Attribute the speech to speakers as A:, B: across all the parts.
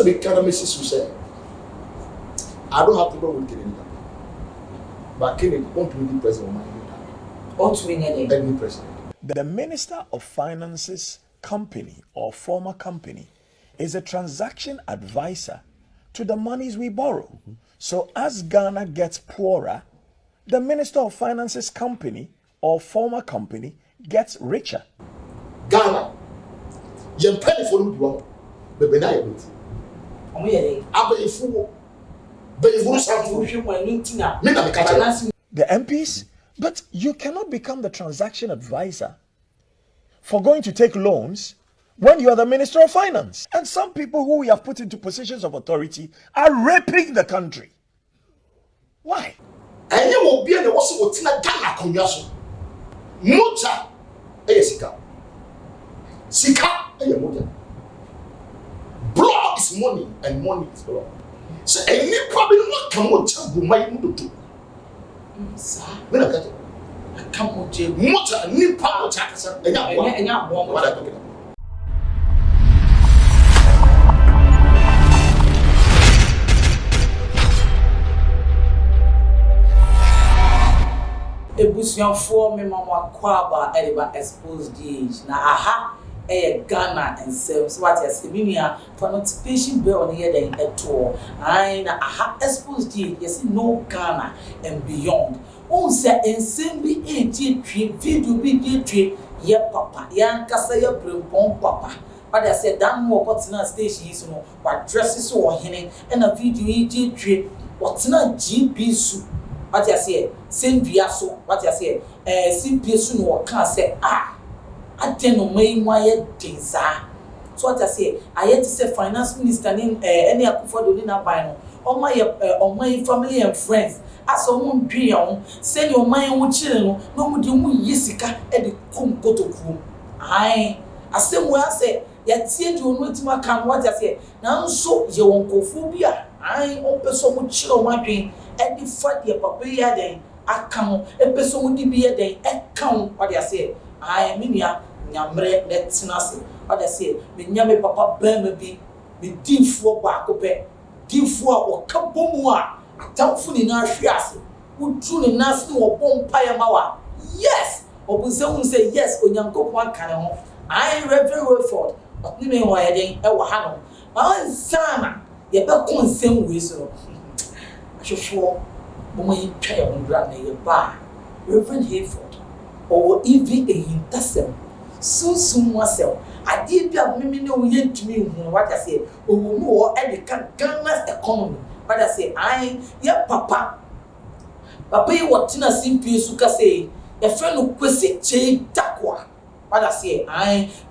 A: the economist who said, I don't have to go with Kennedy. But Kennedy won't be the president of my any president.
B: The Minister of Finance's company or former company is a transaction advisor to the monies we borrow. So as Ghana gets poorer, the Minister of Finance's company or former company gets richer.
A: Ghana, you penny for them, but when I wait,
B: the MPs, but you cannot become the transaction advisor for going to take loans when you are the Minister of Finance. And some people who we have put into positions of authority are raping the country. Why?
A: And you will be in the Wasu Tina Ghana Konyaso. Mota Sika. Sika Mota. Blood is money and money is blood. So any problem not come on to my mudu. Sir, when I come on to Mota Nipa Chakasa and ya what I talking about.
C: Ebusian for me mama kwaba ediba exposed age na aha Ghana and so what you say minia for notification bell on here then eto ai na aha exposed age you see no Ghana and beyond on say ensem bi age twi video bi twi ye papa ya nkasa ya brempon papa but I said dan mo opportunity station is no what dresses so hene and a video age twi what na GB su what you say send via so what you say simple so no can say I didn't know why dinsa. So what I say, I had to say finance minister in any Ofori-Atta na buy no. On my family and friends. As someone dream, send your mind with children, no would you yisika at the kum go to kum. I say where I say, yet see you know to my can what I say. Now so you won't go phobia. I open so much chill my dream and the fat your papaya then. I come a person would be a day, a count what I say. I mean ya nyamre let's nasi what I say me nyame papa bema bi me difo baako pe difo a wakabomu a atamfo ni na hwiase wutu ni nasi wo bompa ya mawa yes obunse say yes onyankopon aka ne ho I reverend Wilford but ni me ho ya den e wo ha no ma nsana ye be konsem we so ahwefo mo yi twa ya ndra na ye ba Reverend Hayford or even a intercession. Soon myself. I did be a mimi no yen to me what I say. Oh, more at the Ghana's economy. But I say, papa. Papa, you what Tina Simpi Suka say, a friend who quasi che takwa. But I say,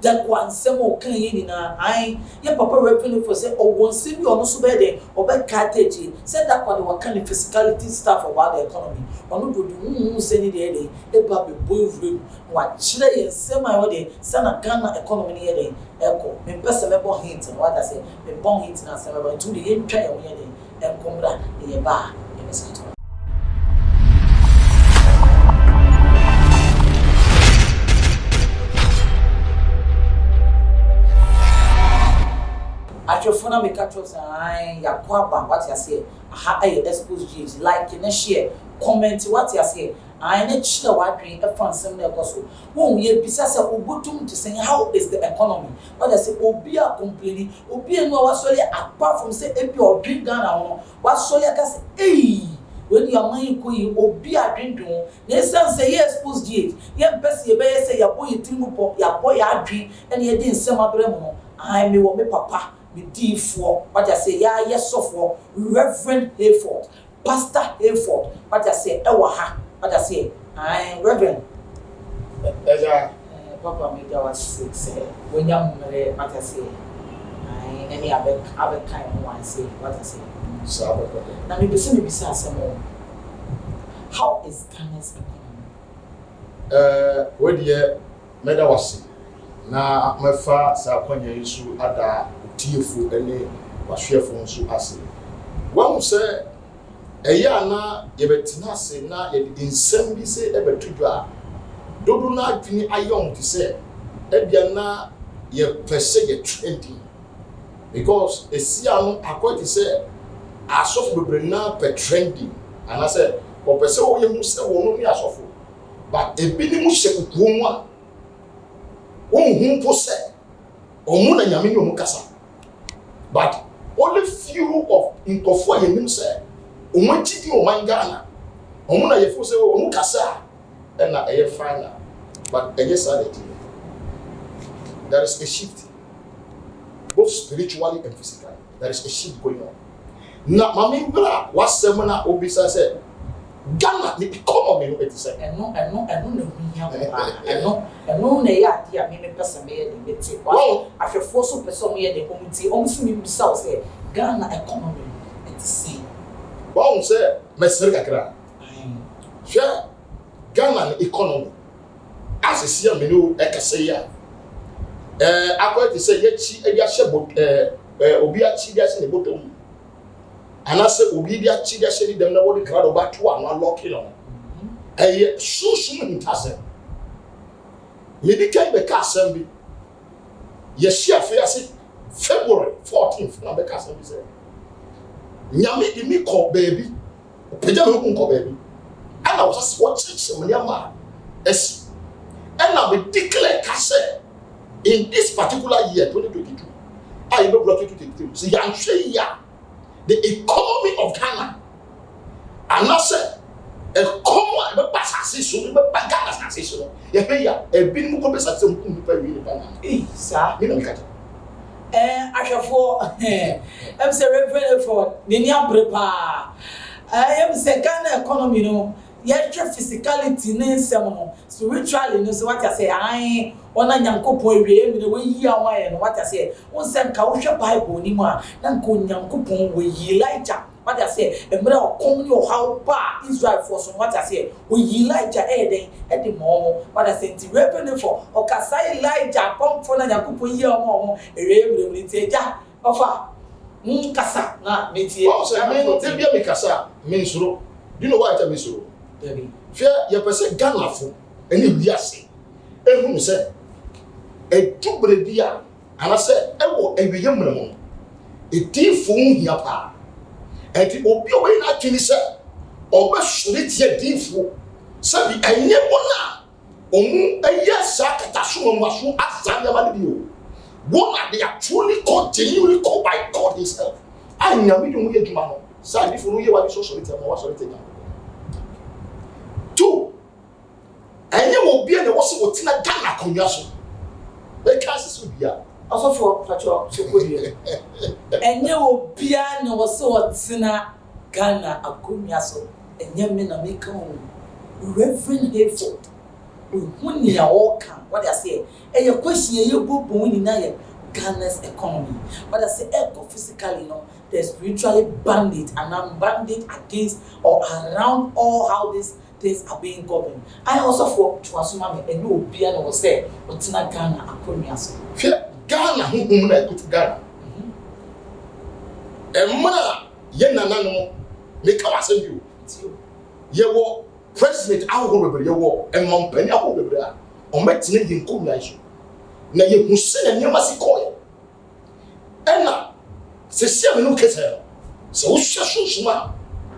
C: that one some more can in papa revenue for say, oh, one see you on so bad or bad cartage. Said that what kind of physicality stuff about the economy. Or no good, send it a baby boy, what chile and semi day, son Ghana economy near the echo. Me person level hint and what I say, me bong hint and some to the entire wedding and come back in a bar in the city. At your phone, make a choice. Ya kwaba what you say. I expose like in a share. Comment what you say. I need to what drink a fun seminar also. Won't ye be such a ubutum to say how is the economy? But I say, Obia complaining, Obia no was solely apart from say if you drink Ghana, what so you can say, when your mind going, Obia drink, they say yes, post date. Yan best ye better say your boy Timupo, your boy I drink, and ye didn't say my bremo. I may want me papa. With D4, but I say, yeah, yes, so for Reverend Hayford, Pastor Hayford, but I say, Ewaha, but I say, I Reverend. Papa, make our 6 when you're married, but I say, any other kind of one say, what I say. Now, maybe some more. How is Ghana's economy?
A: Where the Meda was na mafa sa kwanya yisu ada tiefu ene wahwefo nso ase wan se eya na yebetina ase na ye nsem bi se ebetudwa a dodo na adwini ayom ti se ebia na ye pese ye trending because esiano according to say asofo bebre na per trending and I said o pese wo ye hu se wo no ni asofo but ebi ni mu hyekukuo mu a wo hu po se omu na nyame ni omu kasa but only few of inkofo ye nim se omu chidi o mangana omu na ye fo se omu kasa na eye final but eye sadity there is a shift both spiritually and physically. There is a shift going on. Now, mami bra was seminar obisa said, Ghana the economy no it say.
C: No na ya dia me person me dey beti. Well, after force person me dey committee, almost me bisa say Ghana economy it say.
A: Well, say mesere kakra. Share Ghana economy as a see me no e kase ya. According to say yechi e dia shebo obi achi dia se ne bottom anase obi dia achi dia se dem na wo de crowd oba to an lock no susu ntase medical be ka asem bi ye share face February 14th na be ka asem bi say nyame di mi ko baby peja me ko baby ana wo say what church me ma es ana be declare ka say in this particular year 2022 I know 2023 see I'm saying yeah the economy of Ghana and not say a common be passasi so be Ghana passasi so ye be ya e bi mu ko be sase mu ku pa wi Ghana
C: sir
A: me no me kaja
C: ahwefo em say reverend for ni amprepa em say Ghana economy no yetwa physicality ne nsem no spiritually no so what I say ai ona nyankopon ewie mi ne we yi awaye no what I say won say ka wo hwe bible ni mu a na nko nyankopon we yi Elijah what I say emre okom ni o how pa Israel for so what I say we yi Elijah den e de mo what I say nti reverend for o ka say Elijah pom for na nyankopon yi omo ewie mi nti eja ofa kasa na metie
A: o say me te bia me kasa me nsuro do you know why I tell me so fear your person Ghana for any biase ehunu say edubre bia ana say ewo ewiye mremo edifo hia pa enti obi owe na twini say obesure tie edifo say bi enye bona omu eye sa kataso maso asanya ma bio bona they are truly continually called by God himself anya mi dum ye djuma no say edifo no ye wa so so tie ma wa so tie two enye wo bia na wo se wo tina Ghana konwa so e ka se so bia
C: asofo facho chekodi enye wo bia na wo se wo tina Ghana akonwa so enye me na make on Reverend Hayford huni ya oka what I say e question ye bobo ni na ye Ghana's economy what I say eco physically you know they spiritually bandit and I'm bandit against or around all how this things are being governed. I also for to assume me and no be and was say otina Ghana akonia so.
A: Ghana hu na ekutu Ghana. Emma ye nana no make our send you. Ye wo president aho bebre ye wo emma mpani aho bebre a o metine ye nkomia so. Na ye hu se na nyama si koye. Ena se sia me no kese. Se wo hwa sunsun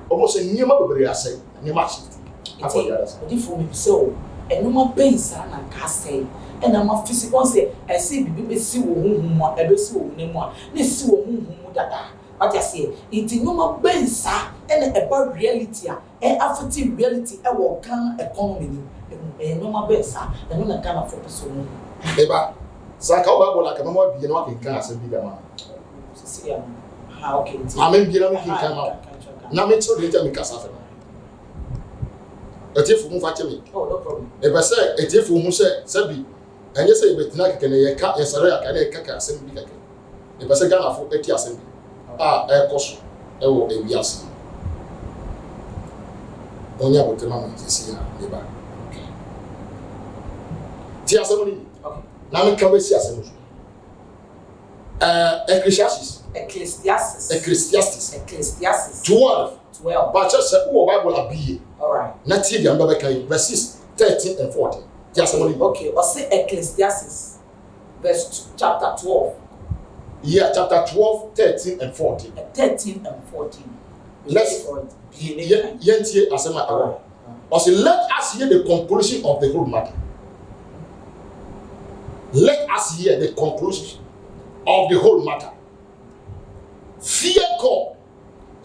A: o mo se nyama bebre asai nyama si.
C: Odi for me so enuma bensa na ka say ena ma physical say I see bibi be si wo huhum a e be si wo nemu a na si wo huhum dada what I say it enuma bensa ena e ba reality a e afiti reality e wo Ghana economy ni enuma bensa eno na Ghana for person
A: eba saka o ba bola ka mama bi na wa ken kan asem bi ga ma
C: see am ha okay
A: amen bi na me ken kan na me tell you me kasa fe etifu mu fache me
C: oh no problem
A: e be say etifu mu say sabi enye say betina keke ne ye ka yesare aka ne kaka asem bi keke e be say Ghana fo eti asem bi e koso e wo e wiase onya botema mo tisi ya ne ba ti asem ni okay na me ka be si asem so Ecclesiastes 12 but just say who Bible abi
C: all right
A: na tie dia mbaba kai verses 13 and 14 just somebody
C: okay or say Ecclesiastes chapter 12
A: Yeah, chapter 12, 13 and 14.
C: 13 and 14.
A: Let's yentie asema ewo. Also, let us hear the conclusion of the whole matter. Let us hear the conclusion of the whole matter. Fear God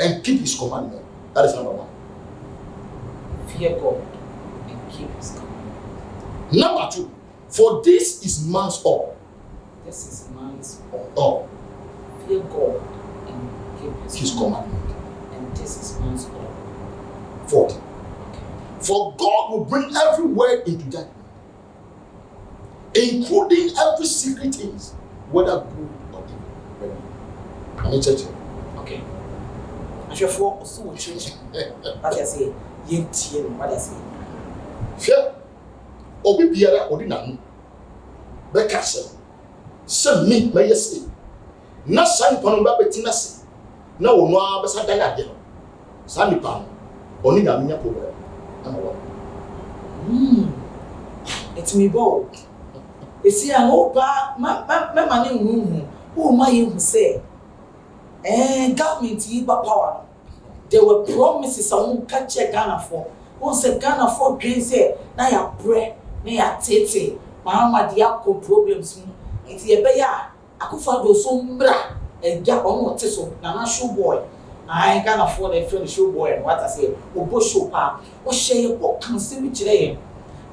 A: and keep his commandment. That is number one.
C: Fear God and keep his commandment.
A: Number two, for this is man's all.
C: This is man's all.
A: All.
C: Fear God and keep his
A: commandment.
C: And this is man's all.
A: 40. For God will bring every word into judgment, including every secret things, whether good or evil. I mean, church.
C: Okay. I should for also church. What I say, what I say.
A: Fear. Obi biara odi nanu. Beka se me say. Na san panu ba betina se. Na wono abesa dan ade no. San nipa no. Oni na menya problem.
C: It's me bold. You see, I hope my money who my you say, government you power. There were promises I won't catch Ghana for. Who said Ghana for green say, now your bread, now your tete, Mama Diako problems. It's a bear. I could find those sombra and Jack on what so, Nana shoe boy. I can't afford a friend show boy and what I say, or bush show pa, or share what can see me today.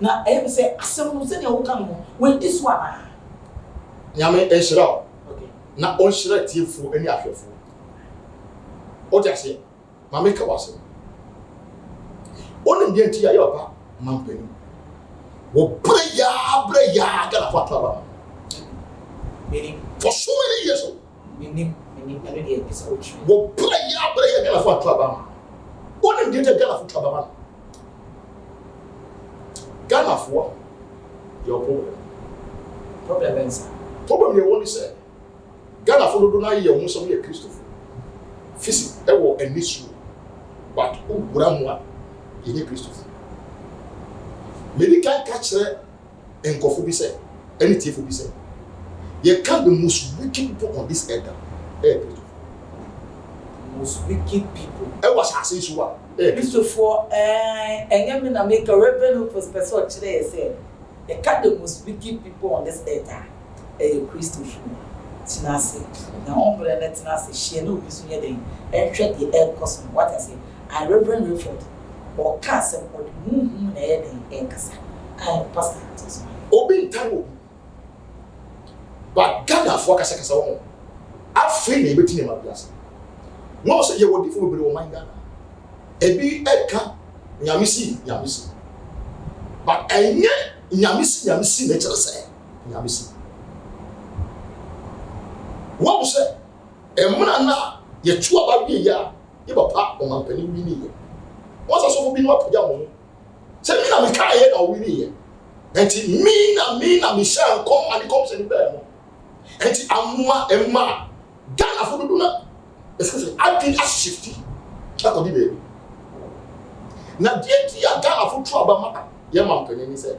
C: Now, I ever say, someone said, you come when this one.
A: Yame and Shroud.
C: Okay.
A: Not on Shred for any after food. What I say, Mamika was it. Only the entire Yopa, Mampany. Will Breya, got a papa.
C: Meaning,
A: for so many years.
C: Meaning, this old tree.
A: Will Breya, got a papa. Only the entire Ghana for Ghana for your problem.
C: Problem is,
A: problem you want to say. Ghana for do not hear most of your Christopher. Physics, there was an issue, but who Gramwa in Christopher. Maybe can't catch her and coffee be said, anything will be said. You can't be most wicked people on this earth.
C: Most wicked people.
A: I was asking you.
C: Christopher, and you mean I make a revenue for special today. Say, you can't the most wicked people on this earth. Christopher, Tinasi. Now, I'm going to Tinasi. She knows this year. And check the air cost. What I say, I Reverend Rayford or Castle or the moon and Casa. I am Pastor.
A: Obi Taro. But Ghana for Casacasa. I feel a bit in my class. No, say you were different with your mind. Ebi eka nyamisi but enye nyamisi na chere say nyamisi wo say emuna na ye tu aba wie ya ye papa o mampani wi ni ye wo so so bi no apoja mo say mi na me ka ye na wi ni ye enti mi na mi sha kom and come say ni be mo enti amma emma Ghana for do na especially I think as shifty akodi be na die ti ya Ghana for true abama ye mampani ni say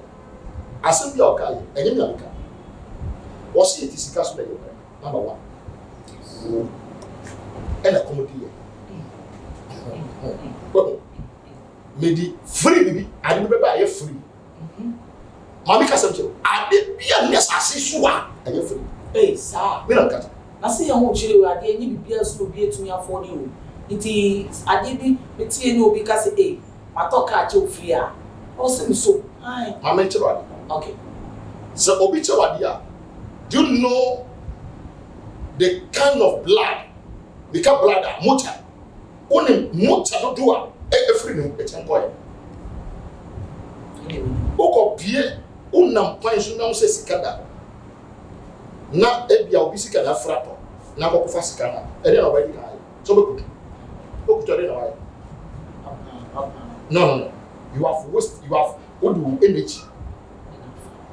A: asem bi okai enye mi amika wo see it sika so be number 1 and a comedy maybe free baby I dey be buy free mami ka sem chiro ade bia nesase so a enye free
C: sir
A: me na kata
C: na say yan wo chire we ade enye bibia so bi etumi afford you nti ade bi betie ni obi ka say matoka ache ofiri a o se so ai
A: mami chiro ade
C: okay
A: so obi chiro ade a do you know the kind of blood the kind of blood that motor only motor do do a every no e chen boy oko pie unam pan so na so sikada na ebia obi sikada frato na ko fa sikada e dey na ba di kai so be kutu o kutu dey na why no you have waste you have what do energy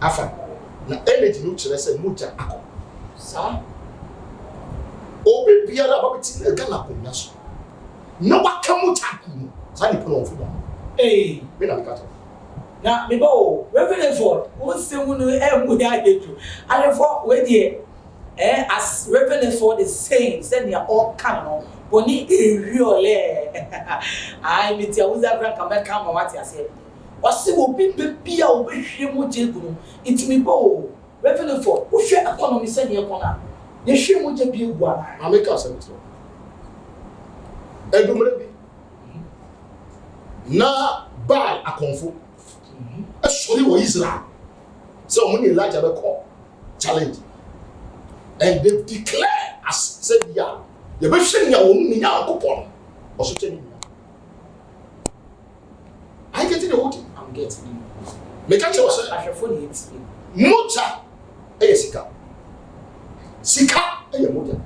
A: afa na energy no chere say motor akọ
C: sa
A: obi biara ba beti na Ghana ko nyaso na waka motor ku sa ni pon ofu da me na kata
C: na me bo Reverend Ford won se mu no e mu ya yeju ale for we die as Reverend Ford is saying, send your all canon, Bonnie, real. I meet your wizard grand come what I said. What's it will be a wish him with you? It's me, Bo. Reverend Ford, who share economy send your corner. You should want be one.
A: I make us a little. Na Baal akonfo. Actually, was Israel. So many Elijah call challenge. And they declare as said, yeah, you be saying your own coupon or something. I get the whole thing.
C: I'm getting it.
A: Make a choice.
C: I have fully it.
A: Mucha Sika. Sika Mucha.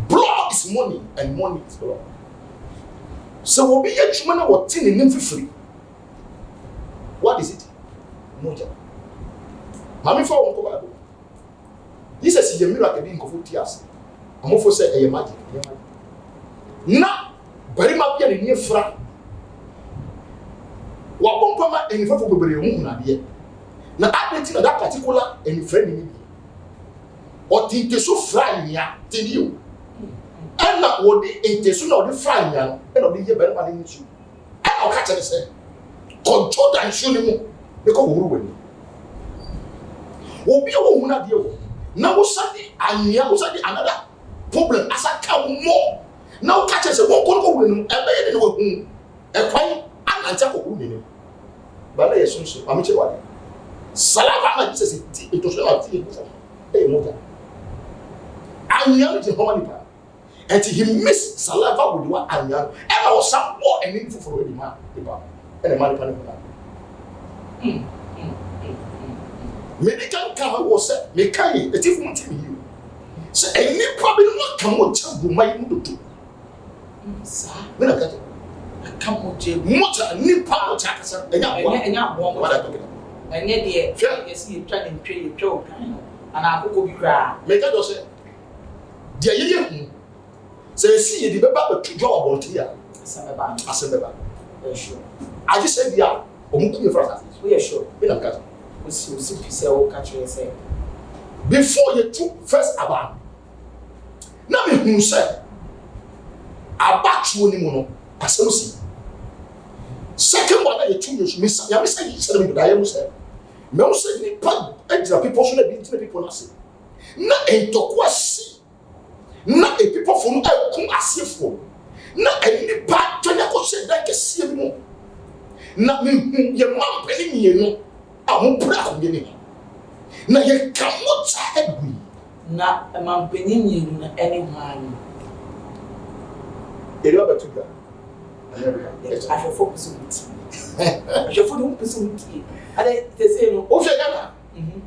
A: Blood is money and money is blood. So we'll be a human or tin in free. What is it? Mucha. Mammy for Uncle Bible. This is a miracle being of tears. I'm also say a magic. Now, very much in near fra. What Umpama and if I for the now, I didn't that particular any friend in me. Or think so frying ya till you. And not what the intention of the frying ya and of the year better than you. I'll catch it say. Control and show him because we will. Will be a woman at you. Now, Sunday, and ya was another problem as I come more. Now, catches a walk on win, a quite unattackable. But I assume I'm sure. Salava says it was not a motor. I knew it in Homani. And he missed Salava with what I knew. And I was some more and info for the man. And a money. Medical car was said, Mekai, a different team you. So, any problem not come with Chambu, my do. Sir, when I got it, I come with you. Motor, new power tax, and I want what I took. And yet, you see, you try and pay your joke, and I will be cry. Make a dose. Dear you, say, see, the Baba to draw about here. Assemble. Sure. I just said, yeah, we are sure. Before you took first about now, who said, I back you anymore. As you see, second one, you choose Miss Yamisa, you said, I am said, no, said, extra people should be people. Not a talk, not a people from as if for not any part to never say that I see more. Not me, your mom penny, you know. I won't put out any. Now you cannot tell me. Not a man penny in any man. A rubber to go. I shall focus on it. I shall focus on it. And they say, oh, Shagana.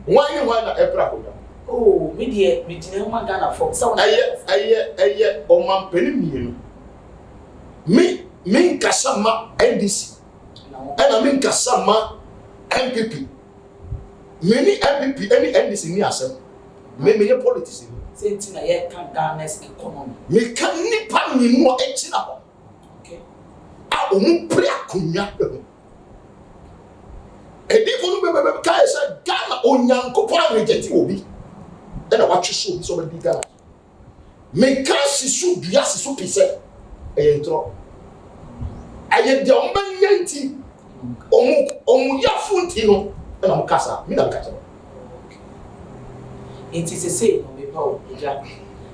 A: Why you want a problem? Oh, media, Ghana for some. I oh, man penny. Me, Kasama, NDC. And I mean Kasama, MPP. Many MPP, any NDC near some. Many politicians. Saying I can't Ghana's economy. Me can't nipa me more extra. Okay. I won't pray a kunya. And if you can say Ghana on Yanko reject Obi. Then I watch you so so many Ghana. Me can't see so bias so pisse. Entro. I get the Omanyanti. Omu yafuntino. And I'm Casa. Me not Casa. It is a say no me power.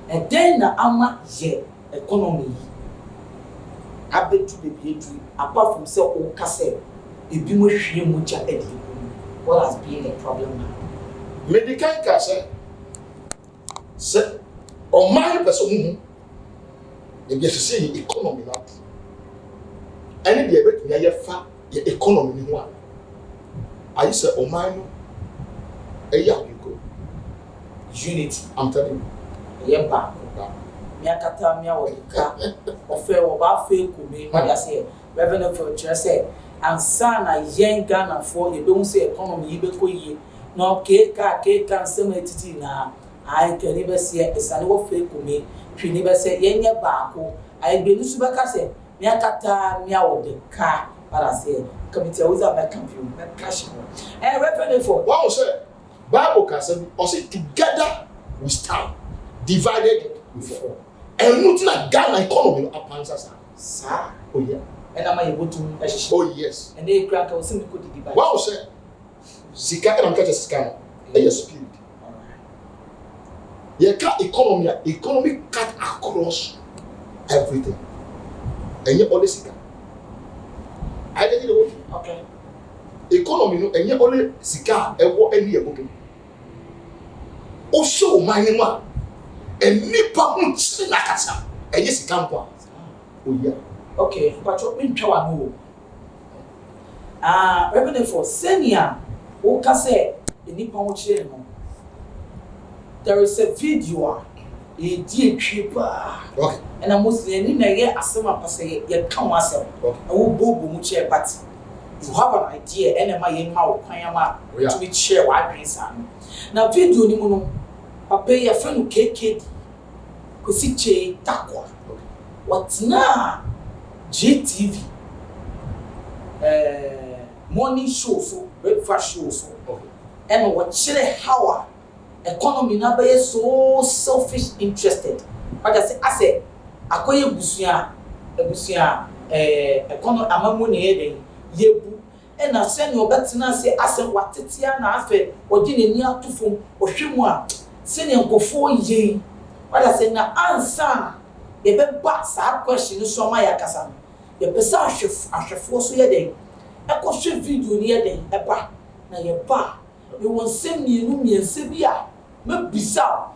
A: And then I'm ye economy. I bet to be apart from sell all cassette. If you wish you much at what has been a problem now. Medical cassette. Say, or my person, if you see economy now. And if you have a fat economy one. I say, oh my, a young you go. Unity, I'm telling you. Yeah, back. Miakata, Miawaka, or fair or bad fail could be what I say. Revenue for just say, and son, I young Ghana for you don't say economy, you be ye. No cake, and similar now. I can never see a son of fail could me. She never said, Yenya Bako. I be Lusubaka said, Miakata, Miaw the car, but I say, committee was a back computer, cash. And revenue for what was it? Bible can say, or say together we stand. Divided we fall. And looking at Ghana economy up answers.
C: Sir.
A: Oh yeah.
C: And am I able to?
A: Oh yes.
C: And they crack out some good divide.
A: Wow, sir. Sika and I'm catching Sika. Yes, spirit. Yeah, economy cut across everything. And you only Sika. I didn't know.
C: Okay.
A: Economy no, and you only Sika and what any okay. Also, my name, and Nipa Munch Nakasa, and yes, Campa. Oh, yeah.
C: Okay, but what mean Chawamu? Revenue for senior, who can say, in Nipa Munch. There is a video, a dear cheaper. Okay. And I must learn a summer say, you come myself. Okay. I will go Muche, but you have an idea, and my young mouth, to be share what brings on. Now, video Nimono, Papa, your friend KK, Kusiche Takwa. What's now GTV? Morning show, so breakfast show, so. And what share how economy na be so selfish interested. But I say, akoye busia economy amamu ne yeden yebu e na se ne obetina se asem watetia na afa ogi ne ni atufom ohwemu a se ne nkofo yin. But I say na answer e be ba sa question so ma yakasa. Ye pesa ahwefo so yeden e ko hwe video ne yeden e ba na ye ba you want send me miense bia me bisa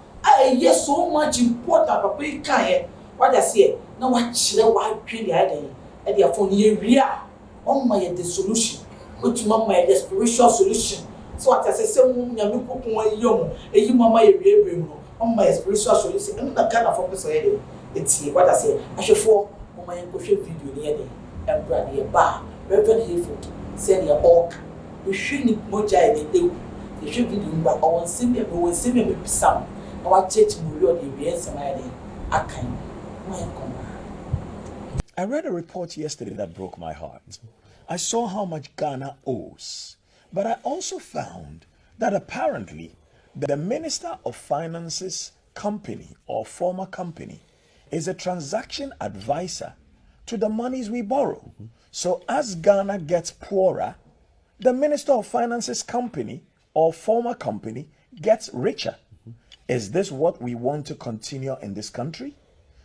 C: yes so much important papa you can what I say na wa kire wa twe dia den e dia phone ye wia on my the solution which mama the spiritual solution so what I say mu nyame kokon ayom eyi mama ye wia brem no on my spiritual solution and na kind of focus on ye etie what I say ahwefo mama ye ko hwe video ne ye den e bra ne ba reverend Hayford say ye ok we hwe ni moja ye dey the video but on semi we semi be some our church mu the yes I can
B: I read a report yesterday that broke my heart. I saw how much Ghana owes, but I also found that apparently the Minister of Finance's company or former company is a transaction advisor to the monies we borrow. So as Ghana gets poorer, the Minister of Finance's company or former company gets richer. Is this what we want to continue in this country?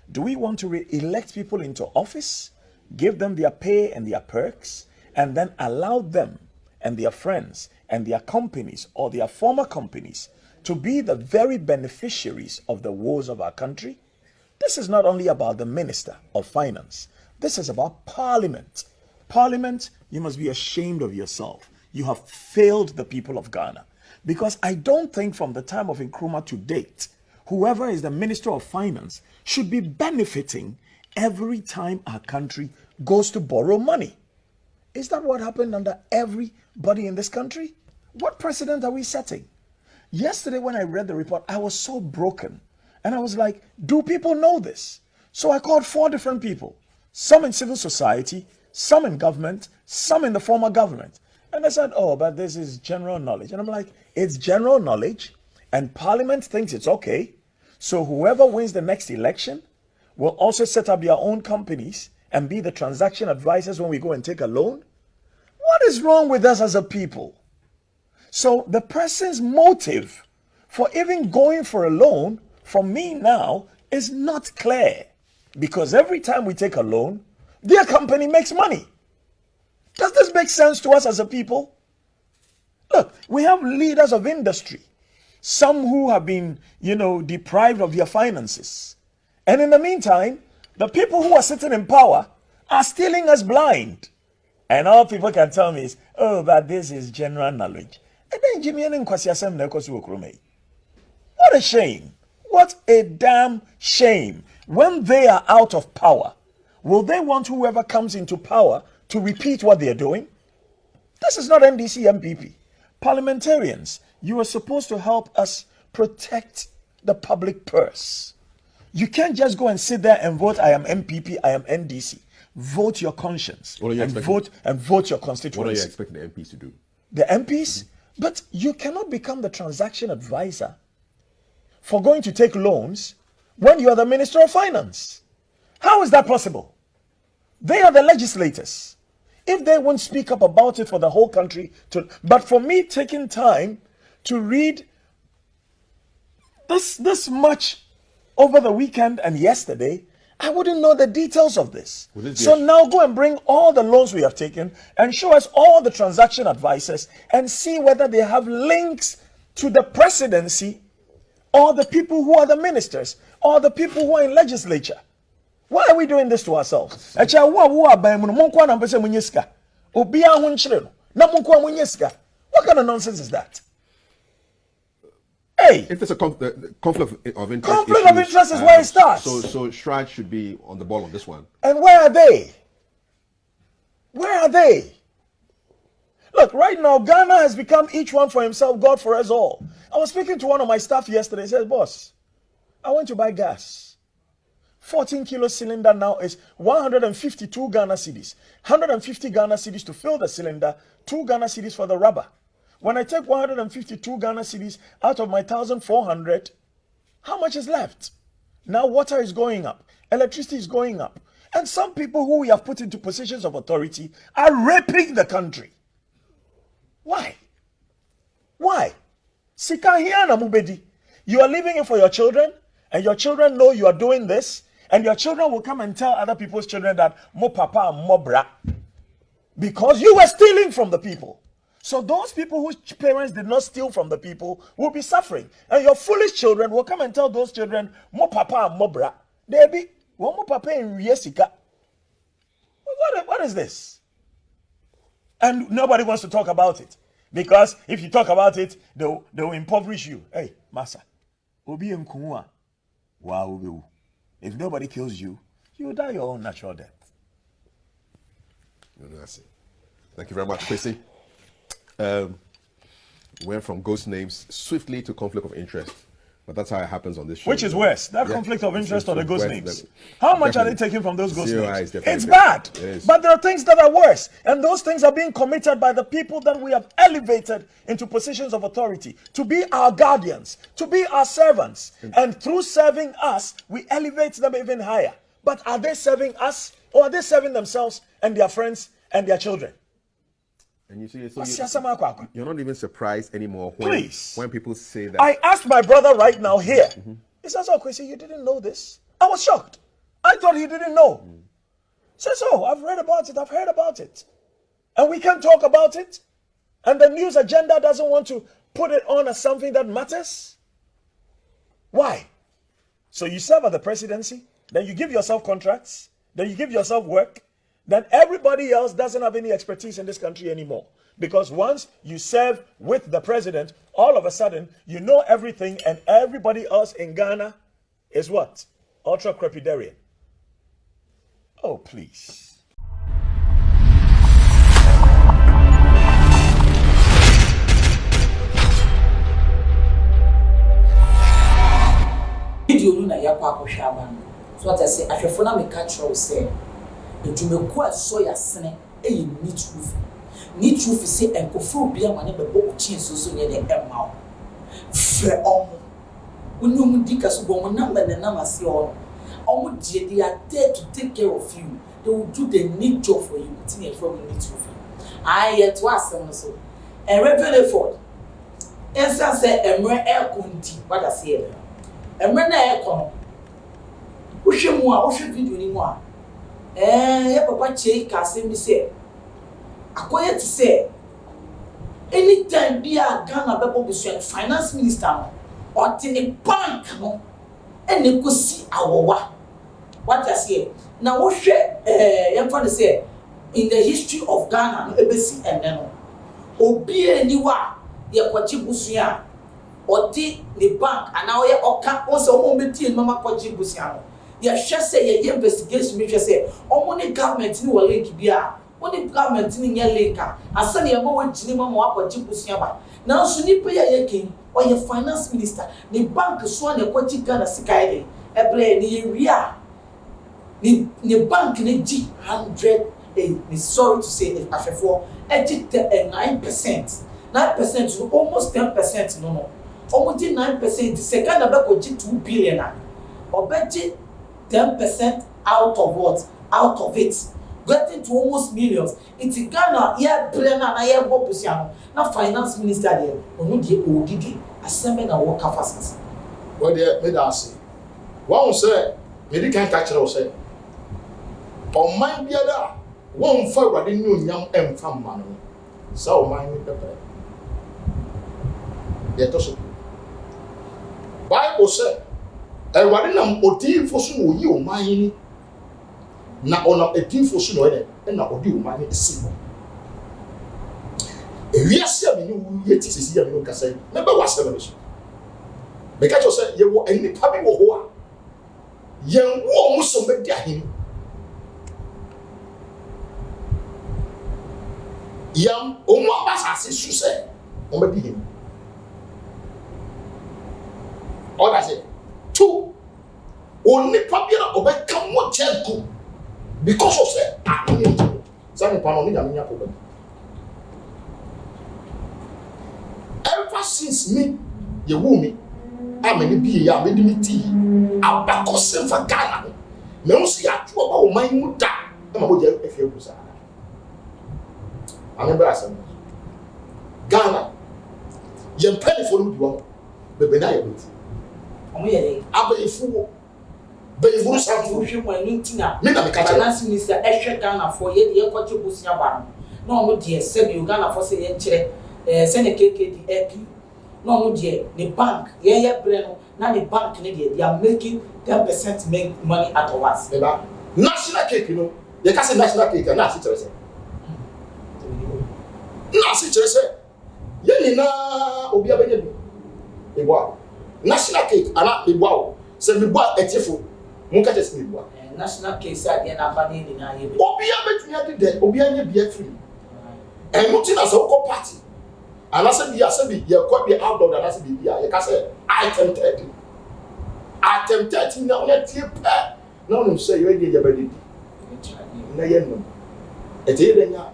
B: Do we want to elect people into office, give them their pay and their perks, and then allow them and their friends and their companies or their former companies to be the very beneficiaries of the woes of our country? This is not only about the Minister of Finance. This is about Parliament. Parliament, you must be ashamed of yourself. You have failed the people of Ghana. Because I don't think from the time of Nkrumah to date, whoever is the Minister of Finance should be benefiting every time our country goes to borrow money. Is that what happened under everybody in this country? What precedent are we setting? Yesterday when I read the report, I was so broken. And I was like, do people know this? So I called 4 different people. Some in civil society, some in government, some in the former government. And they said, oh, but this is general knowledge. And I'm like, it's general knowledge and Parliament thinks it's okay. So whoever wins the next election will also set up their own companies and be the transaction advisors when we go and take a loan. What is wrong with us as a people? So the person's motive for even going for a loan from me now is not clear. Because every time we take a loan, their company makes money. Does this make sense to us as a people? Look, we have leaders of industry, some who have been, deprived of their finances. And in the meantime, the people who are sitting in power are stealing us blind. And all people can tell me is, oh, but this is general knowledge. And then Jimmy what a shame. What a damn shame. When they are out of power, will they want whoever comes into power to repeat what they're doing? This is not NDC MPP. Parliamentarians, you are supposed to help us protect the public purse. You can't just go and sit there and vote, I am MPP, I am NDC. Vote your conscience and vote your constituency.
D: What are you expecting the MPs to do?
B: The MPs? But you cannot become the transaction advisor for going to take loans when you are the Minister of Finance? How is that possible? They are the legislators. If they won't speak up about it for the whole country, but for me taking time to read this much over the weekend and yesterday, I wouldn't know the details of this. So now go and bring all the loans we have taken and show us all the transaction advisors and see whether they have links to the presidency or the people who are the ministers or the people who are in legislature. Why are we doing this to ourselves? What kind of nonsense is that? Hey,
D: if there's a conflict of interest,
B: conflict of interest is where it starts.
D: So Shrine should be on the ball on this one.
B: And where are they? Where are they? Look, right now, Ghana has become each one for himself, God for us all. I was speaking to one of my staff yesterday. He says, boss, I went to buy gas. 14-kilo cylinder now is 152 Ghana cedis. 150 Ghana cedis to fill the cylinder, 2 Ghana cedis for the rubber. When I take 152 Ghana cedis out of my 1,400, how much is left? Now water is going up, electricity is going up. And some people who we have put into positions of authority are raping the country. Why? Why? Sikahiana mubedi. You are leaving it for your children, and your children know you are doing this, and your children will come and tell other people's children that mo papa and mo bra, because you were stealing from the people. So those people whose parents did not steal from the people will be suffering. And your foolish children will come and tell those children, mo papa and mo bra. They be, mo papa and yesika. What is this? And nobody wants to talk about it. Because if you talk about it, they will impoverish you. Hey, massa. Obi mkunwa. Wow. If nobody kills you, you will die your own natural death.
D: Thank you very much, Kwesi. Went from ghost names swiftly to conflict of interest, but that's how it happens on this show.
B: Which is worse, that conflict of interest or the ghost names? How much are they taking from those ghost names? It's bad, but there are things that are worse, and those things are being committed by the people that we have elevated into positions of authority to be our guardians, to be our servants, and through serving us, we elevate them even higher. But are they serving us, or are they serving themselves and their friends and their children?
D: And you see, so you're not even surprised anymore when people say that.
B: I asked my brother right now here. He says, oh, Kwesi, you didn't know this? I was shocked. I thought he didn't know. He says, oh, I've read about it. I've heard about it. And we can't talk about it. And the news agenda doesn't want to put it on as something that matters. Why? So you serve at the presidency, then you give yourself contracts, then you give yourself work, then everybody else doesn't have any expertise in this country anymore. Because once you serve with the president, all of a sudden, you know everything, and everybody else in Ghana is what? Ultra crepidarian. Oh, please.
C: Video na yakwa akohwaba no. So what I say, ahwefo na me catch you say edwumeku aso yasene eyi ni truth. Ni truth say enkofo bia mane bebo uchi so ne de emma. Fre omo. Unum dika so bo mo number na namase on. Omo die they are there to take care of you. They will do the need job for you. Tin from ni truth. I yet was so. And Reverend Ford. Ensa say emreekundi. What I say. Emre na ekon. Uhwemu a uhwe video ni mu a ye papa chei ka asem bi say akoye ti say anytime bia Ghana bebo bisu finance minister no or the bank no ene kosi awowa. What I say na wo hwe ye for say in the history of Ghana no ebesi ene no obi eniwa ye kwachi busuya or the bank and now ye oka o se o mo metie mama kwachi busuya no. You shall say your investigation, which you say, only government in will link bia, only government in your linker, and send your more Jinima or Jibusiaba. Now, soon you pay a king or your finance minister, the bank swan a quachi Ghana Sikaide, a play the area. The bank in a G100, sorry to say, if after 4, 9%. 9% to almost 10% no. almost 9%. Second, about 2 billion. Or budget 10% out of what? Out of it. Getting to almost millions. It's Ghana, yeah, Brennan, I have Bopusiano. Now, finance minister there, or the ODD, assembling and work fast.
A: Well, there, made us say. One say, maybe can't catch it or say. On my beard, one for what didn't young and from money. So, mine with the pay. Yet also. Bible said, and what in a motive for soon you mine. Na on a team for soon, and now do money is simple. If you see me, you see me, you say, never was celebration. Because you say, you were any public war. Young woman, somebody him. Young woman, as I say, somebody him. All I say, 2 only public obey come what tell because of that, some problem. Ever since me, you woo me, I'm in the be a medimity, I'll back for Ghana. No, see, I told about my muta, and I would get a few years. I remember I said, Ghana, you're penny for you, but when I wait, I'll be a fool. But if you say you want anything, me na me catch finance minister Ghana for ye kwache busia ba no de say you Ghana for say ye kire say na KKD AP no de the bank ye bre no na the bank ne they are making 10% make money out of us. National cake, you know, you can say national cake na si say. Na si say ye ni na obi abanye bi. Ebo national cake ana ebo say me bo etifo Munka just me boa. National case at the end of the day. Obia betumi ade de obia nya bia free. And mutina so ko party. And I said be you could be out of that be bia. You can say item 30. Item 30 na on tie pa. Na on say you dey jabadi. Na yen no. E dey dey nya.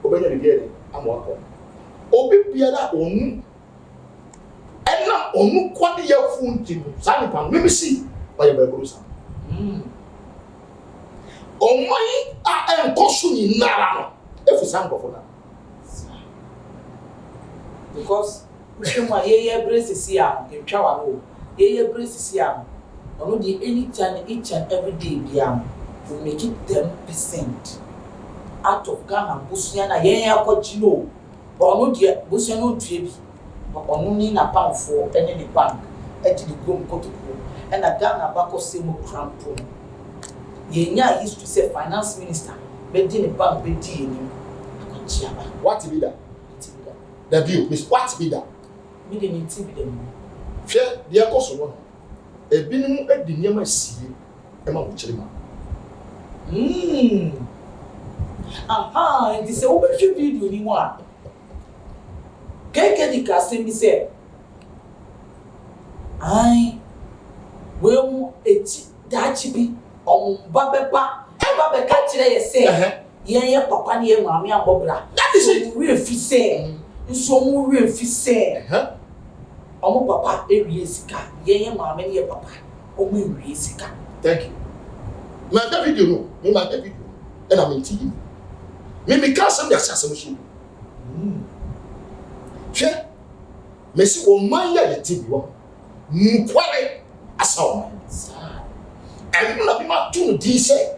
A: Obenya de bia dey amwako. Obi bia da onu. Ena onu kwade ya funti no. Sani pan me see. By Babusa. On my I am consuming now. If it's for now. Because ye brace is here, in Chawano, ye brace is here. Only anytime, each and every day, will make it 10% out of Ghana, Busiana, ye Cochino, or no dear Busiano Tribi, but only in a pound for any bank, at the Gum Cotu. And a Ghana back of Semo Crampo. Yenya used to say finance minister, but didn't bank be dealing. What be that? The view is what be that? Me didn't TV them. Fear the Akoso. A binum at the Yama see Emma Chilima. Aha, and this over should be doing one. Keke the Cassim said, well, it's that be on Babeba, and Babeka today say, yeah, Papa, near Mammy and Bobra. That is it, real say, so real say, oh, Papa, a Riesica, yeah, Mammy, yeah, Papa, oh, me Riesica. Thank you. My David, you know, me, my David, and I'm in tea. Maybe cast some assassination. Che, Messi will mind the TV one. Mukware. And you know, not to do say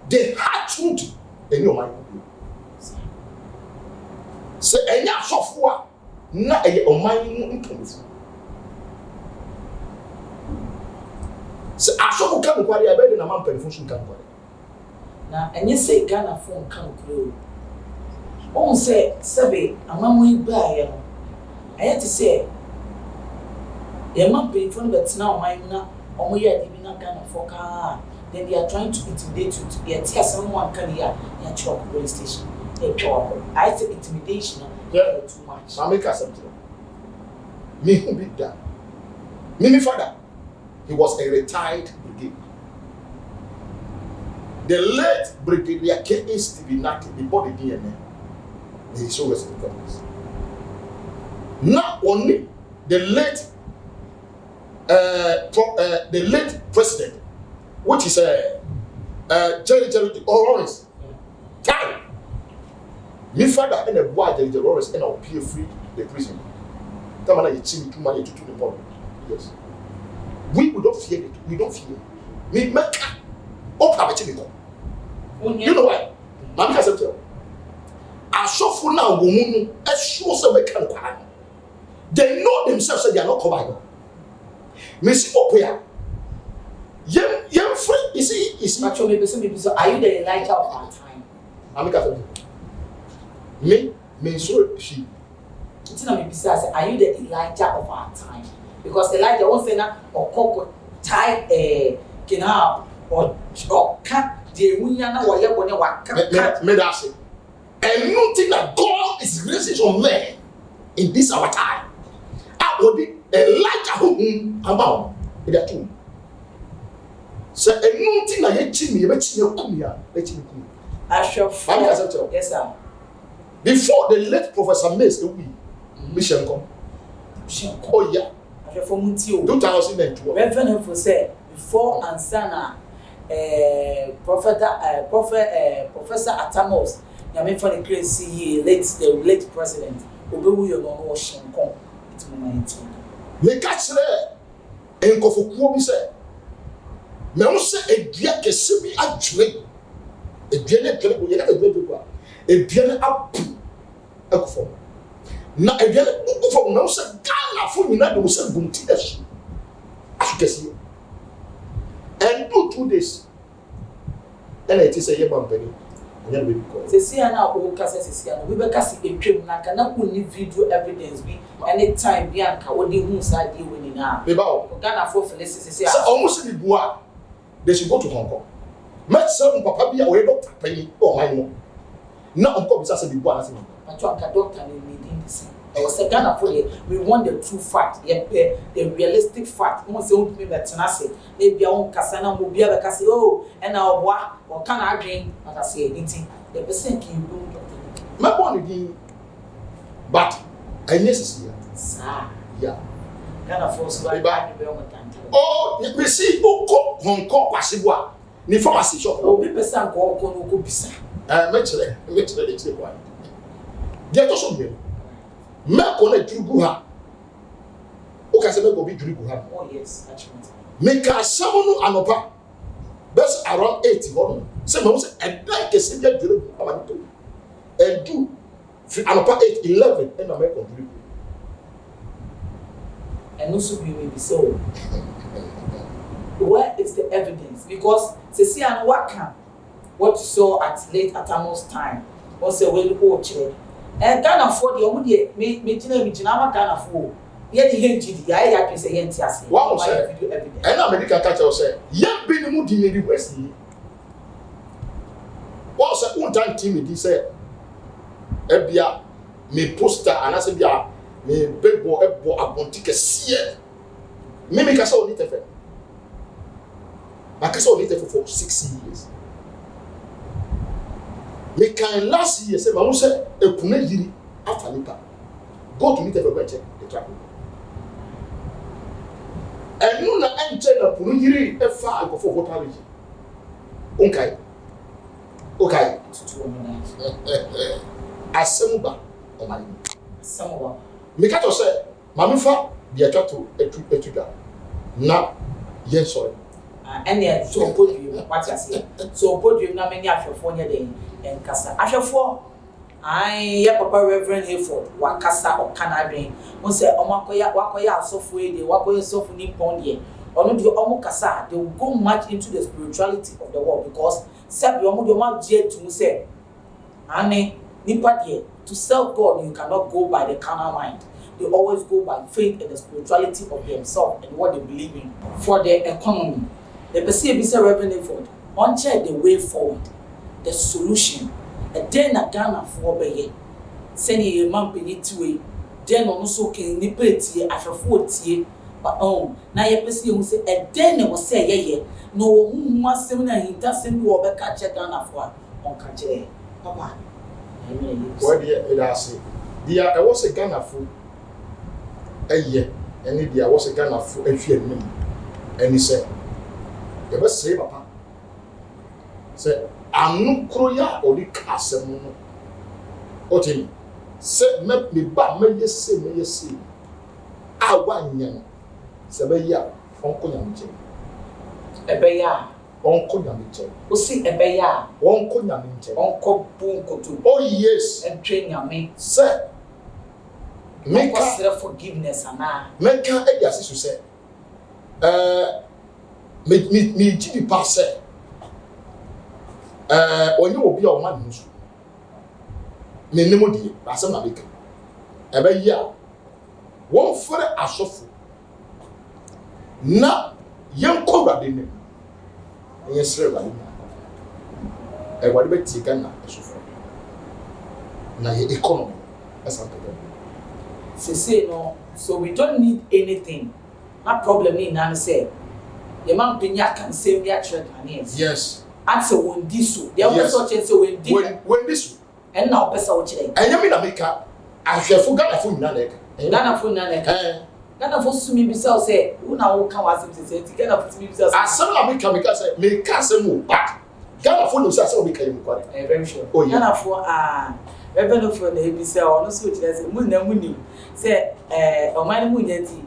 A: they had truth in your mind. Say, and ya software, not a mind. Say, I shall come quite a bed in a man function come. Now, and you say Ghana phone can't grow. Oh, say, Sabe, a man will buy. I had to say, they might pay for but now I'm not only a divina Ghana for car. Then they are trying to intimidate you to get someone can hear your chalk police station. I say intimidation, yeah, too much. I make us something. Me who beat that. Me father, he was a retired brigadier. The late Brigadier K.A. Stephen Nati before the DNA. He is so respected. Not only the late president, which is Jerry Lawrence. Time. Me father and a boy Jerry Lawrence and I'll pay free the prison. Tamana you see me too money to the body. Yes. We would not fear it. We don't fear. Me make up have a chicken. You know why? Mama has a tell. I saw for now woman as sure so we can cry. They know themselves that they are not covered. Miss Opia. Young friend, you see,
C: actually, so are you the Elijah of our time?
A: I'm a me, so she.
C: It's not maybe says, are you the Elijah of our time? Because Elijah won't say that or cock tie a kidnap or cut the Winyana or Yapone.
A: Medasi. And you think that God is gracious on men in this our time. I would be Elijah whom about in that tomb. So, and you think that you cheat me, let you come here, let you come.
C: I shall follow. Yes, sir.
A: Before the late Professor Mace, Mission come. Oh, yeah.
C: I shall form
A: 2012.
C: Reverend for say before Ansana, Professor Atamos, Yamin for the crazy the late president, Obewu your non washing come. It's moment.
A: Me catch there and go for Kuobi say. Me won say a dia kese bi adwene. A dia ne twene ko ye ka dwene ko. A dia ne apu akufo. Na a dia ne akufo me won say Ghana fo nyina de wo say gunti asu. Asu kese. And do 2 days. And it is a year bampani.
C: Se see na o kasa se see na we be kasa etwem na kana ko ni video evidence bi anytime bi anka wo de hu sa de woni na
A: be ba o
C: Ghana for Felicity se
A: so almost be bua they should go to Hong Kong met some papa bi a we doctor pani o man no na on ko bi sa se be bua na se no
C: anka doctor ni din this I was a Ghana for we want the true fact the realistic fact mo se o me betena se na bia won kasa na mo bia be kasa oh e na oboa o kana adwen ata se anything the person can do doctor
A: my born again but I necessary
C: sir
A: yeah
C: Ghana for so I be on tante
A: oh me see o ko Hong Kong kwasebo ni pharmacy shop
C: o bi person ko no ko bisa
A: me chere the say why there to some me ko na drugu ha o ka se me go bi drugu ha
C: oh yes actually
A: me ka samono anopa best around 80 one say me say and like a single drugu amani to and do anopa 8 11 and na me contribute
C: and also be maybe so where is the evidence because se see and what you saw at late Atamos time was a well coached and Ghana for the omudi me jina Ghana for ye the henji ya ya pese ye ntiase
A: what say and na medical catch say ye be ni mu di ni west what say un time team di say ebia me poster anase bia me bebo ebo abonti kese me ka say oni tefe I say oni tefe for 6 years me can last year say ma say ekuna yiri afa nipa go to meet everybody check the traffic and you na enter na punu yiri e fa go for voter region okay asemba o mari
C: asemba
A: me ka to say ma me fa bi atwa to etuda na yes sorry
C: and there so podium what you say so podium na many afefo nya den en kasa afefo ai ya papa Reverend Hayford wakasa o kanadwen won say wakoya asofo e de wakoya asofo ni pon de ono de omo kasa they will go much into the spirituality of the world because said omo de ma je to say ane nipa de to serve God you cannot go by the carnal mind. They always go by faith and the spirituality of themselves and what they believe in for their economy. The person say Reverend Hayford on check the way forward, the solution. And then a Ghana for be send a man beneath way. Then also can nipple tea after 40 but now your person who say a then was say yeah no who must seminar he doesn't go over catch a Ghana for on catch papa.
A: What do you say? I was a Ghana for a year. any there was a kind of a fear name. And he said, you must say, Papa. Say, I'm not croya or the castle. Otini. Say, make me back, may you see. I want young. Sabeya, Uncle Yamche.
C: Ebeya.
A: Uncle Yamche.
C: O see Ebeya.
A: Uncle Yamche.
C: Uncle Bunko to.
A: Oh, yes.
C: And train your me.
A: Sir. Make
C: us forgiveness, and now.
A: Make a yes, you say. Me Jimmy pass. When you will be your man, me no more. That's a make. Ebeya. One for a sofu. Na young cobra dinner. Yes, sir. And what about Tigana? Na economy. That's not
C: say no, so we don't need anything. My problem is now say the man pinya can say we are children.
A: Yes.
C: Answer when this so. There was such and so
A: when this
C: and now person watch it.
A: And you mean America? I have forgotten phone nane.
C: Ghana phone nane. Ghana phone sumi bisa say who na who can was say Ghana phone sumi bisa.
A: Asem America because me can say mo but Ghana phone say we can you kware.
C: Very sure. Ghana phone revenue for the bisa ono so chire say mu na mu ni say o man mu nyanti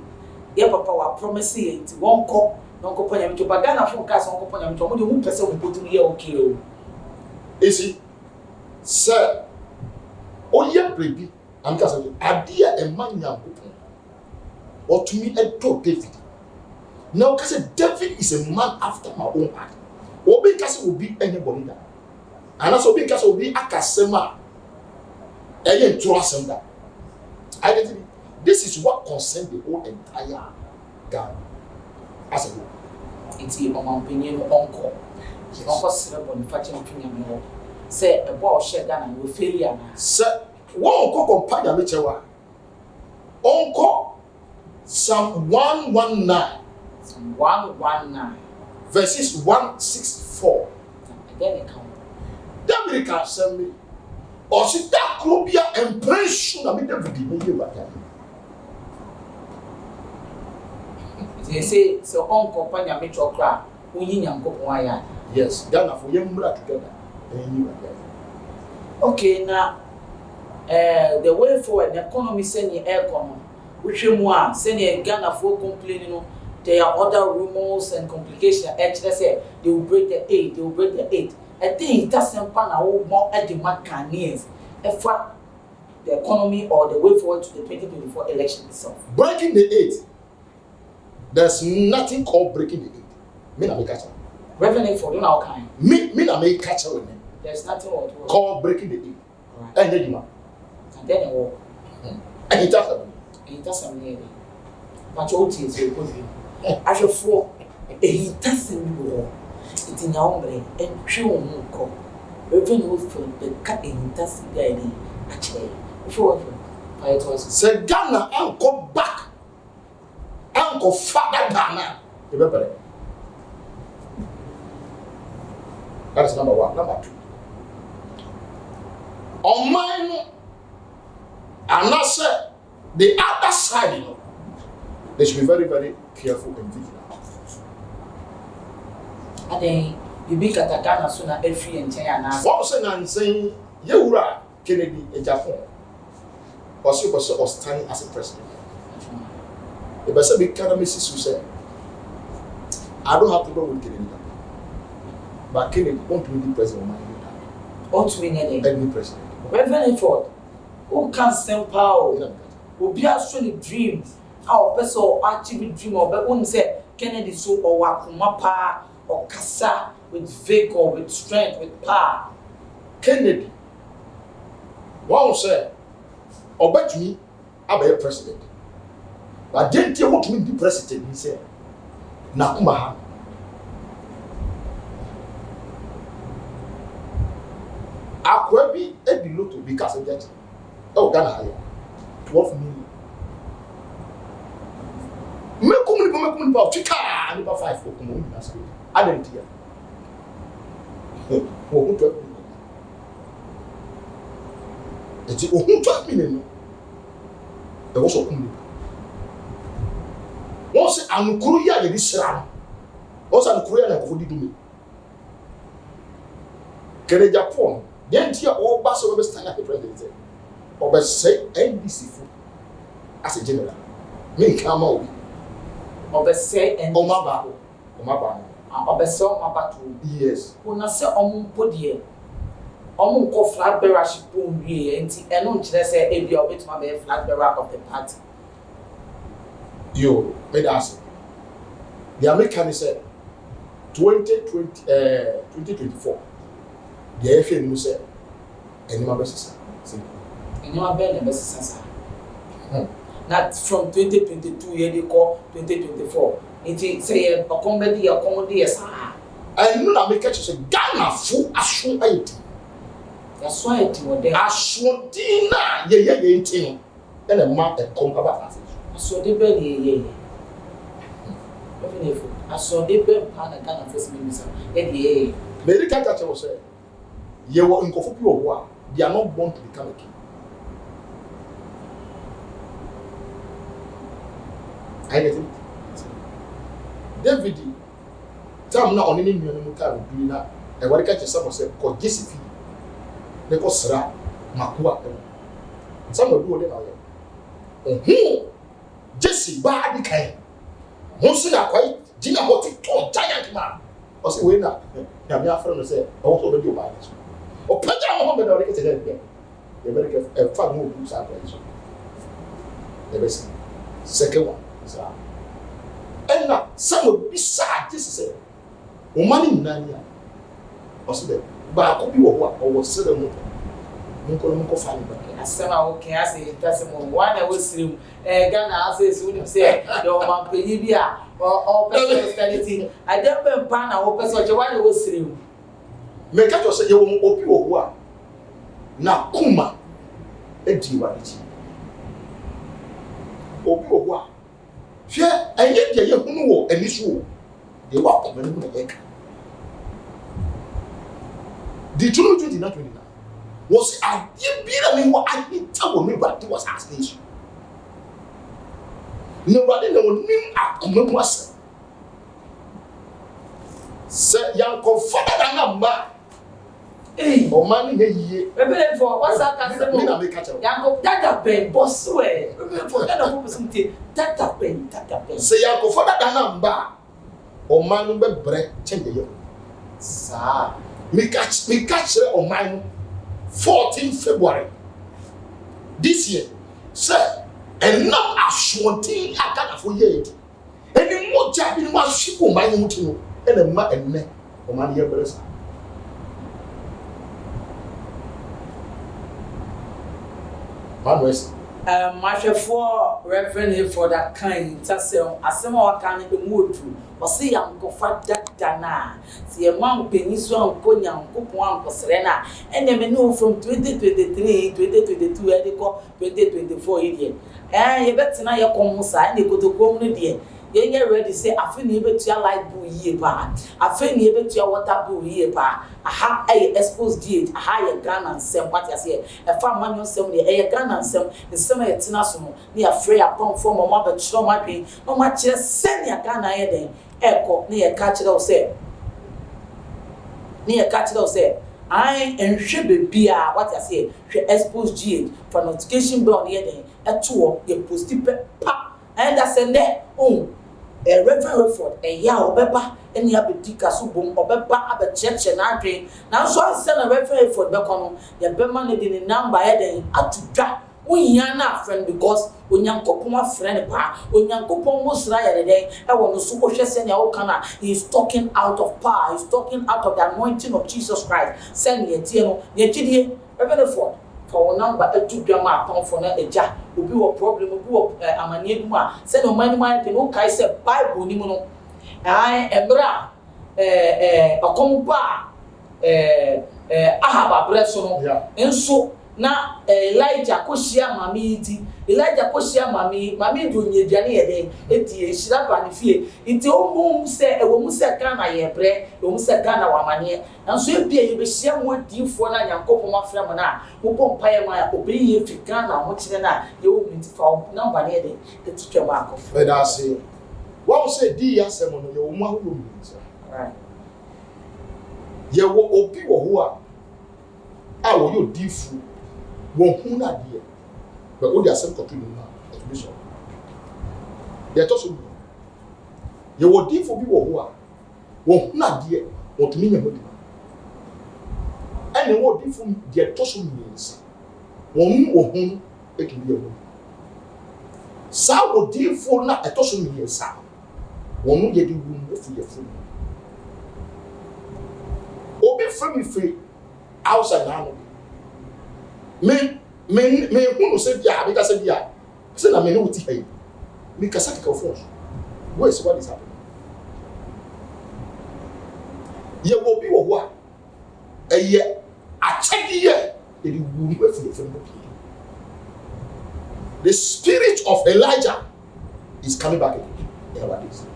C: ye papa wa promise ye nti won ko non ko ponya mto Ghana phone ka so ko ponya mto mo de mu pese wo potu ye okay o.
A: Esi sir oye baby am ka say adia e man nyankopon or to me a to David. Now because David is a man after my own heart. Obi kasi will be anybody that. And also obi kasi will be akasema. Eye ntuasem that. Identity. This is what concerns the whole entire Ghana as a whole.
C: It's in my opinion uncle. Uncle Sirebo ni fachi mfinya mwo. Say a boy share Ghana you failure na.
A: Say one uncle companya mechewa. Uncle Psalm 119.
C: Psalm 119.
A: Verses 164.
C: Again it come.
A: David can send me. Or see that Clobia impression I mean David me you
C: They say so uncle company me chokra unyi nyankopon aya.
A: Yes, Ghana for yemra together.
C: Okay, now the way forward the economy send the air economy. Which one send Ghana for complaining there are other rumors and complications. Actually, say they will break the 8. They will break the 8. I think it doesn't pan out more at the Macanians. If the economy or the way forward to the 2024 election itself.
A: Breaking the 8. There's nothing called breaking the 8. Me na me catch.
C: Revenue for you now kind.
A: Me na me catch with me.
C: There's nothing
A: called breaking the 8.
C: Right.
A: And
C: then it will.
A: And it doesn't.
C: It doesn't mean but what is it? As a four, he doesn't know it in your brain and true muco. Even with the cat in that's the idea. Actually, before I was
A: said Ghana, Uncle back. Uncle Father Ghana. Remember that is number 1. Number 2. On mine, and I said the other side, you know. They should be very, very careful and vigilant.
C: And then you be Ghana sooner every and China.
A: What I'm saying, Yura Kennedy in Japan was standing as a president. The person economy who said, I don't have to go with Kennedy. But Kennedy won't be the president of my country.
C: Ought to be
A: any president.
C: Reverend Ford, who can send power? Who be actually dreams. Our person actually dream of but won't say Kennedy so or Wakumapa or Kasa with vigor, with strength, with power.
A: Kennedy, one say, or bet me, I'll be a president. But didn't you want to be the president? He said, Nakumaha. Akwebi Ebiloto because of that. Oh, Ghana higher 12 million. Mekumuni pa chika ni pa 5 okumu na say. Adentia. Ohun 12 million. Eti ohun 12 million no. E wo so okumu. Once Anukuria ye disra. Once Anukuria na kofodi dumi. Kere Japan, then tia all bass over stand at the president. Or say NBC as a general. Me come out.
C: Or say and
A: Omaba.
C: Obese Omaba.
A: Yes.
C: Una say Podier. Ko flag bearer ship on we and no say a be of my flag bearer of the party.
A: Yo, made us. The American said 2024. The FN said, and my best
C: and you are better best. Not from 2022 year they call 2024. It say a comedy or comedy as I know I make catch a Ghana full assume 80. That's why it was there. Assume Dina, ye, and a mark that come about. I saw the belly, I saw the bell pan and Ghana first minister. Eddie, medical catcher was said, you were in Kofu War, they are not born to become a king. I get it. David, time now on any new car of Dina, and what catch someone said, called Jessica. They call Sra Makua. Some will do it. Jesse bad kind. Most are quite dinner what it told giant man. Or say, wait now. Your friend say, I want to do my or put down home and I'll get it again. You better get a fun move to salvation. The best. Second one. And now, some will be sad. This is it. O money nanya. Or so that. But I could be what was said. Munko fine. Asema okay, I say that's one I was through. Ghana says wouldn't say your man Pebia or personality. I don't ban pan or person one I was through. Make us say you won't open your na kuma ediwati. Obi owa. Hwe anye de ye hunu wo anisu. De wa ko menu na yeka. The 2029 was a bit of me what I did tell me but it was asking. Nobody know me at Kumwas. Say young comforted and number. Eh, or money ye. For what's that? Yanko, that pen, boss way. For that opportunity, that pen. Say young comforted and number. Or man bread change you. Sir. Me catch on mine 14 February this year. Sir, and now I swanty I can't for ye. Any more job in my ship on my own to and a man and neck or my dear brothers. Marshal for Reverend for that kind, Tassel, as some more kind of mood to, or see Uncle Fat Dana, see a man Peniswan, Konya, Kupuan, Serena, and then know from 2023, 2022, 2024 year. And you better now your common side, they go to community. You get ready say, I feel able to your light blue year bar. I feel able to your water blue year bar. I have a exposed date, a higher gun and some what I say. A farm manual assembly, a gun and some, the summer at National, near free upon form of mother, show my pain. No much just send your gun ahead. Echo near catch it all say. Near catch it all say. I and should be what I say. She exposed date for notification bell near them. A tour, you post it pop. And that's a net. Oh. A Reverend Ford, a yaw beba, and ya betika subum or beba a church and I now so I send a Reverend Ford Becono, your Beman in number heading up to drop. We yana friend because when young Copoma friend pa, when young Copon was right today, I want to super send your kana. He's talking out of power, he's talking out of the anointing of Jesus Christ. Send me a tino, your GD, Reverend Ford. For number a 2 drama upon for a jar, will be a problem of Amanima. Send no money, no Kaiser Bible, Nimono. I am bra a compa Ahaba Bresson, and so now Elijah Koshia Mamiti, Elijah Koshia Mammy doing your journey a day, 8 years, she up and fear. Into whom say a woman said, Can I hear bread? You must have done our money, and so be a share more deep for and Copoma Framana, who pump my obey if you can, much than that, you will meet for number near the teacher Marco.
A: Let us say, One say D asem no ye wo mu ahoro mu nsa.
C: Right.
A: Ye wo obi wo ho a wo yo difu wo hu na de. But wo di asem koto ni na exhibition. Ye to so ye wo difu bi wo ho a wo hu na de wo tumi nya mo di. Ene wo difu de to so ni nsa. Wo hu ekimi ye wo. Sa wo difu na to so ni nsa. One get the room for your food. Obi from free outside now. Me who said yeah, because said yeah. Said I may know what he make a sacrifice for us. Where's what is happening? Ye will be what? A year, I check the year. The room for your food. The spirit of Elijah is coming back again. Nowadays.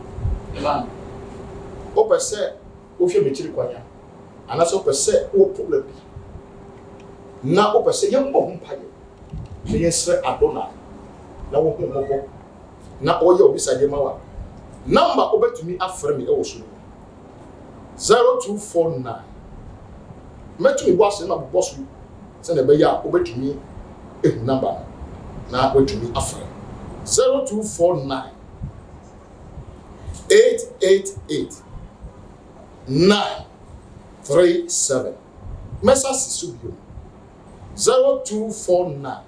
C: Man.
A: Ope se o hwe mechiri kwanya anaso ope se o problem bi na ope se ye mbɔ ho mpaye me yesre adona na wo ho mbɔ na oye obi saje mawa number obetumi afre me e wo so 0249 metumi bo ase na bo so se na be ya obetumi ehu number na obetumi afre 0249 888-937. Message Subio 0249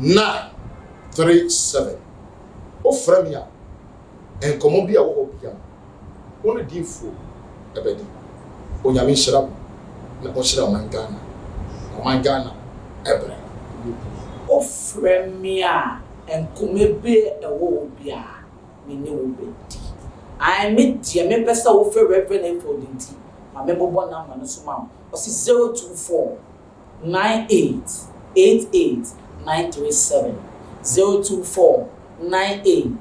A: 888-937. O Fremia and Comombia or Piam. Only Difu Ebedi. Onyamin Shrab, Naposhra Mangana, Mangana, Ebre.
C: O Fremia. And come be a wo bia me ne wo bedi I meet dia me pesa wo fe reverend for dinti ma me bobo number no so ma o si 024 98 88 937 024 98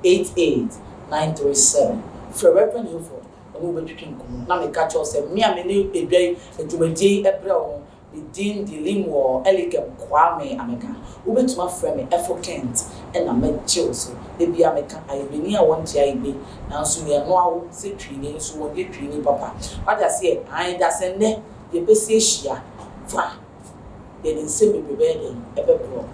C: 88 937 for reverend for onu betwitwen komo na me catch us me a me ne edwan adwumadi ebre wo within the limo elegant kwame ameka ubetuma frame me effort and a met so they be ameka I beni a want ya ibe nanso ye no awo se twini so wo ge twini papa what I say I da sende ye besi ehia fa ye den se me bebe den ebebro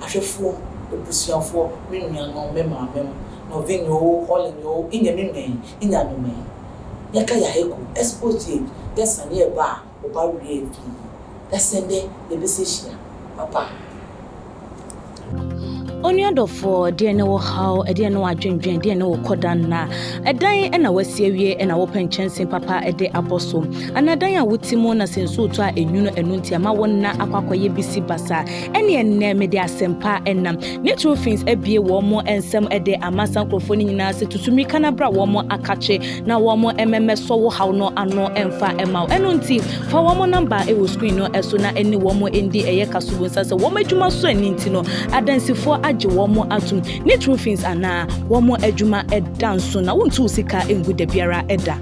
C: ahwefo ebusuafo me nua no me maamem no vinyo holinyo inya me men inya no men yaka ya heku Xposed desane ba oba wie fi desende ye besi ehia papa
E: Oniadofo de ne wo haw de ne adwendwen de ne wo kodan na edan na wasiewie na wo penchensen papa de aboso anadan a wotimo na senso to a enwunu enunti ama wonna akwakoye bisi basa ene enne me de asempa enam natural things ebie wo mo ensem de amasan krofo ni nyina se tutumi kana bra wo mo akache na wo mo emmeso wo haw no ano emfa ema enunti fa wo mo number e wo screen no eso na eni wo mo endi eye kasubo nsase wo madwuma so aninti no adansifo age womo atum natural things ana womo adwuma edanso na wontu sika engu da biara eda